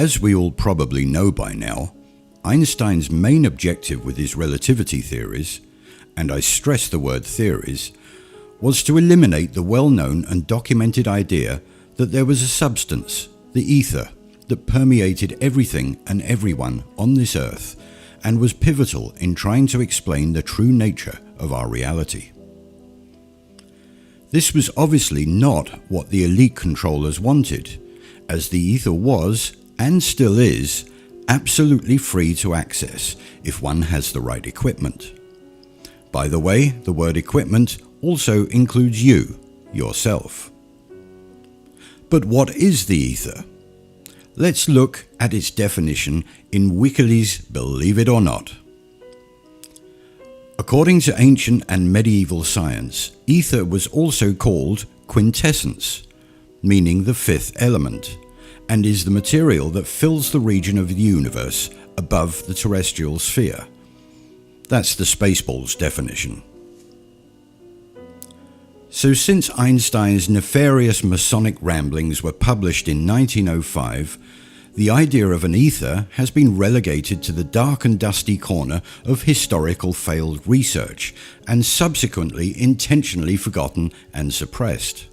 As we all probably know by now, Einstein's main objective with his relativity theories, and I stress the word theories, was to eliminate the well-known and documented idea that there was a substance, the ether, that permeated everything and everyone on this earth and was pivotal in trying to explain the true nature of our reality. This was obviously not what the elite controllers wanted, as the ether was, and still is, absolutely free to access if one has the right equipment. By the way, the word equipment also includes you, yourself. But what is the ether? Let's look at its definition in Wikileaks' Believe It or Not. According to ancient and medieval science, ether was also called quintessence, meaning the fifth element, and is the material that fills the region of the universe above the terrestrial sphere. That's the Spaceballs definition. So since Einstein's nefarious Masonic ramblings were published in 1905, the idea of an ether has been relegated to the dark and dusty corner of historical failed research and subsequently intentionally forgotten and suppressed.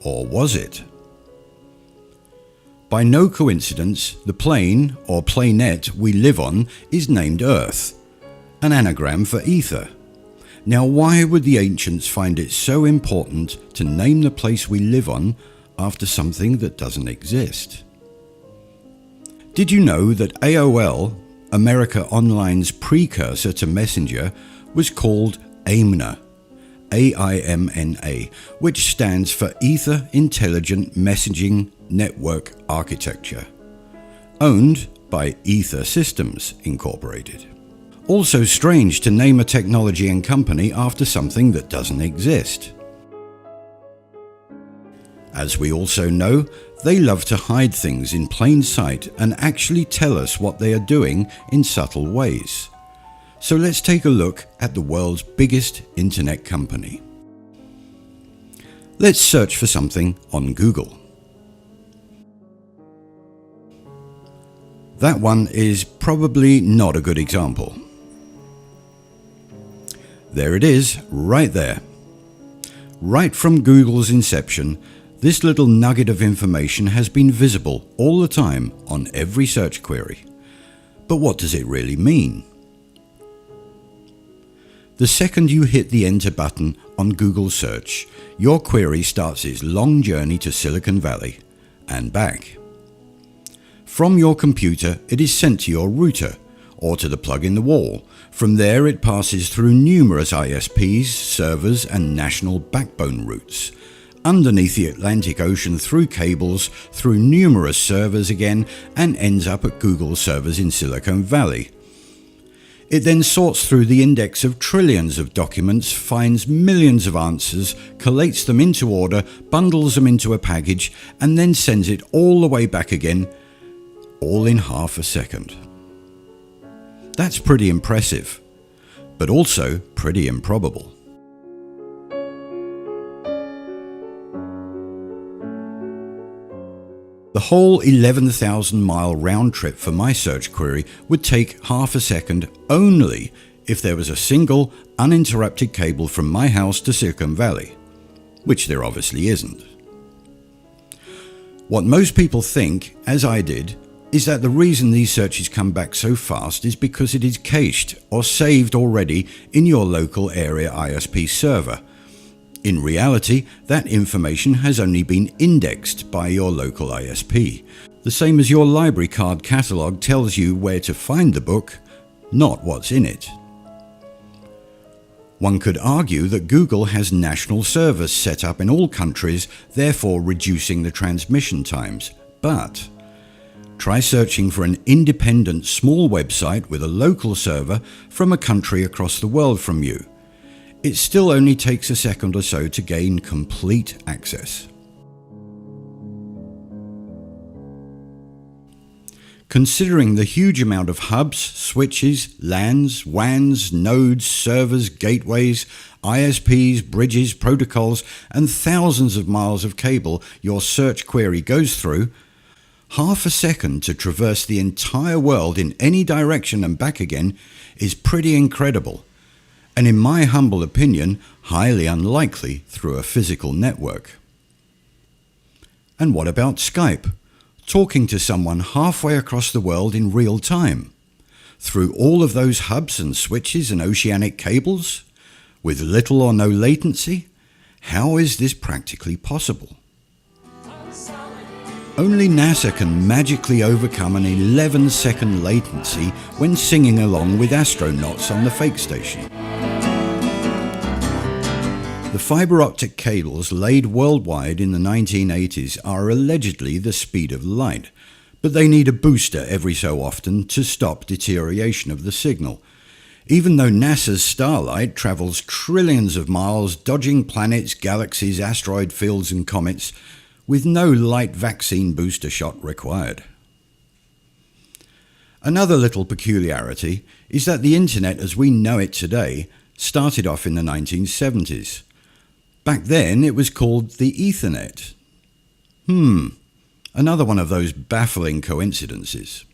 Or was it? By no coincidence, the plane or planet we live on is named Earth, an anagram for ether. Now, why would the ancients find it so important to name the place we live on after something that doesn't exist? Did you know that AOL, America Online's precursor to Messenger, was called AIMNA, AIMNA, which stands for Ether Intelligent Messaging Network Architecture, owned by Ether Systems Incorporated. Also strange to name a technology and company after something that doesn't exist. As we also know, they love to hide things in plain sight and actually tell us what they are doing in subtle ways. So let's take a look at the world's biggest internet company. Let's search for something on Google. That one is probably not a good example. There it is, right there. Right from Google's inception, this little nugget of information has been visible all the time on every search query. But what does it really mean? The second you hit the enter button on Google search, your query starts its long journey to Silicon Valley and back. From your computer, it is sent to your router or to the plug in the wall. From there, it passes through numerous ISPs, servers, and national backbone routes, underneath the Atlantic Ocean through cables, through numerous servers again, and ends up at Google servers in Silicon Valley. It then sorts through the index of trillions of documents, finds millions of answers, collates them into order, bundles them into a package, and then sends it all the way back again, all in half a second. That's pretty impressive, but also pretty improbable. The whole 11,000-mile round trip for my search query would take half a second only if there was a single, uninterrupted cable from my house to Silicon Valley, which there obviously isn't. What most people think, as I did, is that the reason these searches come back so fast is because it is cached or saved already in your local area ISP server. In reality, that information has only been indexed by your local ISP, the same as your library card catalogue tells you where to find the book, not what's in it. One could argue that Google has national servers set up in all countries, therefore reducing the transmission times, but try searching for an independent small website with a local server from a country across the world from you. It still only takes a second or so to gain complete access. Considering the huge amount of hubs, switches, LANs, WANs, nodes, servers, gateways, ISPs, bridges, protocols, and thousands of miles of cable your search query goes through, Half a second to traverse the entire world in any direction and back again is pretty incredible, and in my humble opinion, highly unlikely through a physical network. And what about Skype? Talking to someone halfway across the world in real time, through all of those hubs and switches and oceanic cables, with little or no latency? How is this practically possible? Only NASA can magically overcome an 11-second latency when singing along with astronauts on the fake station. The fibre optic cables laid worldwide in the 1980s are allegedly the speed of light, but they need a booster every so often to stop deterioration of the signal, even though NASA's Starlight travels trillions of miles dodging planets, galaxies, asteroid fields and comets, with no light vaccine booster shot required. Another little peculiarity is that the internet as we know it today started off in the 1970s. Back then it was called the Ethernet. Another one of those baffling coincidences.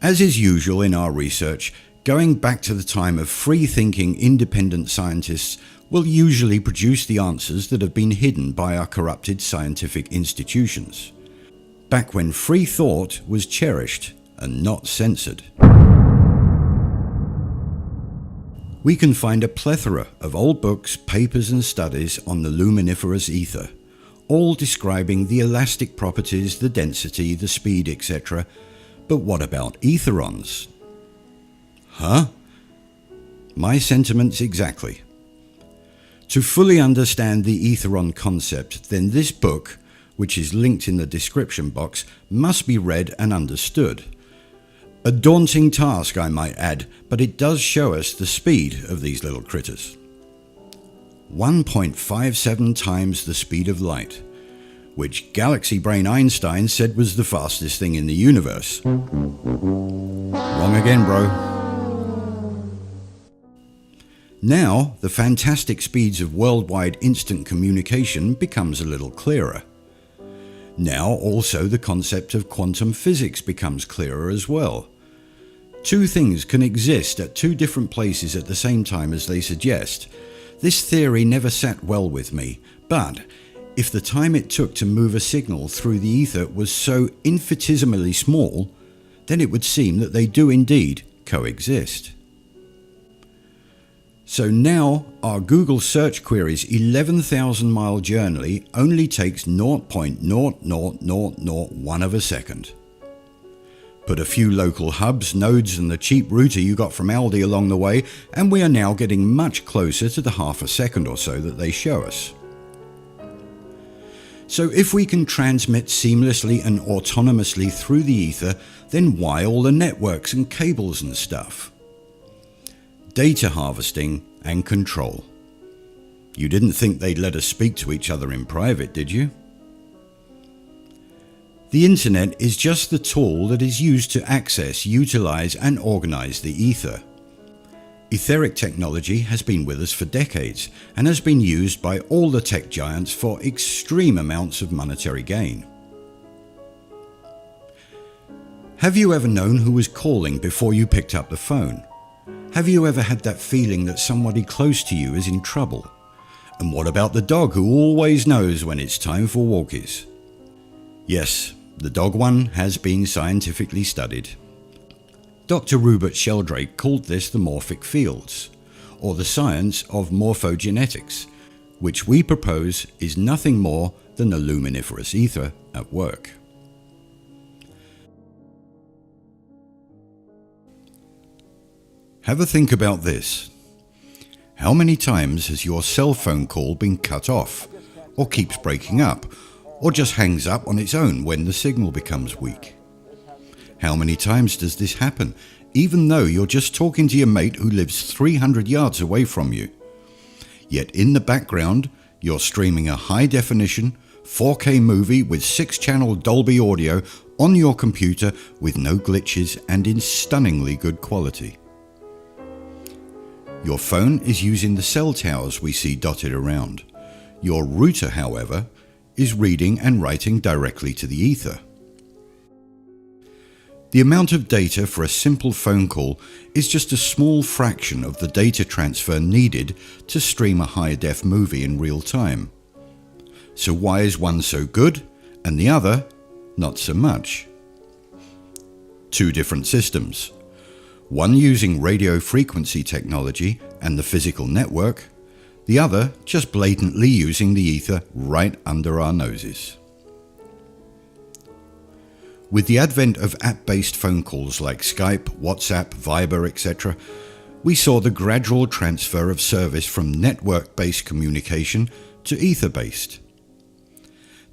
As is usual in our research, going back to the time of free-thinking independent scientists will usually produce the answers that have been hidden by our corrupted scientific institutions, back when free thought was cherished and not censored. We can find a plethora of old books, papers and studies on the luminiferous ether, all describing the elastic properties, the density, the speed, etc. But what about etherons? Huh? My sentiments exactly. To fully understand the etheron concept, then this book, which is linked in the description box, must be read and understood. A daunting task, I might add, but it does show us the speed of these little critters. 1.57 times the speed of light, which galaxy brain Einstein said was the fastest thing in the universe. Wrong again, bro. Now, the fantastic speeds of worldwide instant communication becomes a little clearer. Now also the concept of quantum physics becomes clearer as well. Two things can exist at two different places at the same time as they suggest. This theory never sat well with me, but if the time it took to move a signal through the ether was so infinitesimally small, then it would seem that they do indeed coexist. So now our Google search query's 11,000 mile journey only takes 0.00001 of a second. Put a few local hubs, nodes and the cheap router you got from Aldi along the way and we are now getting much closer to the half a second or so that they show us. So if we can transmit seamlessly and autonomously through the ether, then why all the networks and cables and stuff? Data harvesting and control. You didn't think they'd let us speak to each other in private, did you? The internet is just the tool that is used to access, utilize and organize the ether. Etheric technology has been with us for decades and has been used by all the tech giants for extreme amounts of monetary gain. Have you ever known who was calling before you picked up the phone? Have you ever had that feeling that somebody close to you is in trouble? And what about the dog who always knows when it's time for walkies? Yes, the dog one has been scientifically studied. Dr. Rupert Sheldrake called this the morphic fields, or the science of morphogenetics, which we propose is nothing more than the luminiferous ether at work. Have a think about this. How many times has your cell phone call been cut off, or keeps breaking up, or just hangs up on its own when the signal becomes weak? How many times does this happen, even though you're just talking to your mate who lives 300 yards away from you? Yet in the background, you're streaming a high-definition 4K movie with 6-channel Dolby audio on your computer with no glitches and in stunningly good quality. Your phone is using the cell towers we see dotted around. Your router, however, is reading and writing directly to the ether. The amount of data for a simple phone call is just a small fraction of the data transfer needed to stream a high-def movie in real time. So why is one so good and the other not so much? Two different systems. One using radio frequency technology and the physical network, the other just blatantly using the ether right under our noses. With the advent of app-based phone calls like Skype, WhatsApp, Viber, etc., we saw the gradual transfer of service from network-based communication to ether-based.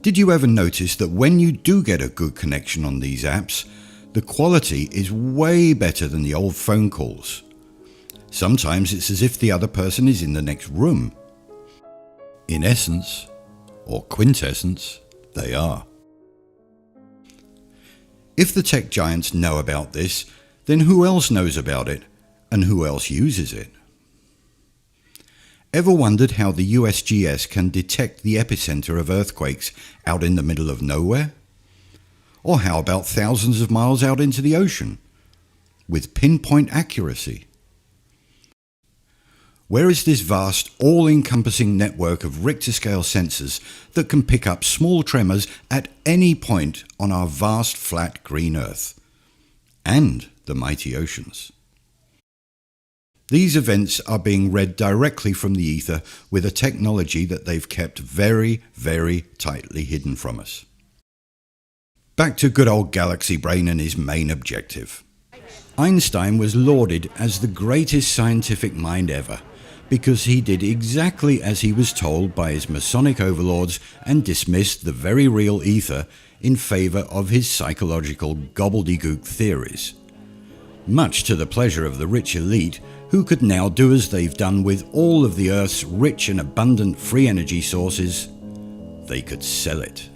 Did you ever notice that when you do get a good connection on these apps, the quality is way better than the old phone calls? Sometimes it's as if the other person is in the next room. In essence, or quintessence, they are. If the tech giants know about this, then who else knows about it, and who else uses it? Ever wondered how the USGS can detect the epicenter of earthquakes out in the middle of nowhere? Or how about thousands of miles out into the ocean, with pinpoint accuracy? Where is this vast, all-encompassing network of Richter-scale sensors that can pick up small tremors at any point on our vast, flat green Earth and the mighty oceans? These events are being read directly from the ether with a technology that they've kept very, very tightly hidden from us. Back to good old Galaxy Brain and his main objective. Einstein was lauded as the greatest scientific mind ever, because he did exactly as he was told by his Masonic overlords and dismissed the very real ether in favour of his psychological gobbledygook theories. Much to the pleasure of the rich elite, who could now do as they've done with all of the Earth's rich and abundant free energy sources: they could sell it.